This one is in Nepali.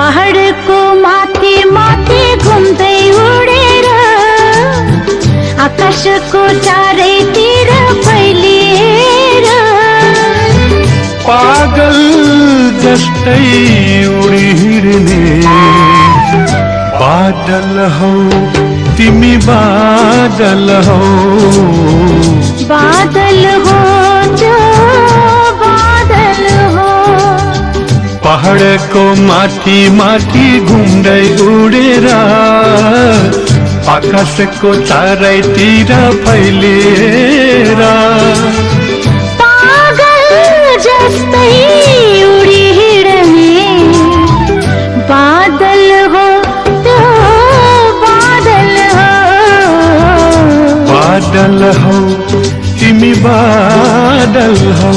पहाडको माथि माथि घुम्दै उडेर आकाशको चारैतिर फैलिएर पागल जस्तै उडी हिँड्ने बादल हौ तिमी, बादल हौ। बादल हो जो बादल हो। पहाडको माथि माथि घुम्दै उडेर आकाशको चारैतिर फैलिएर पागल जस्तै उडी हिँड्ने बादल हो त्यो बादल हो। बादल हौ तिमी, बादल हौ।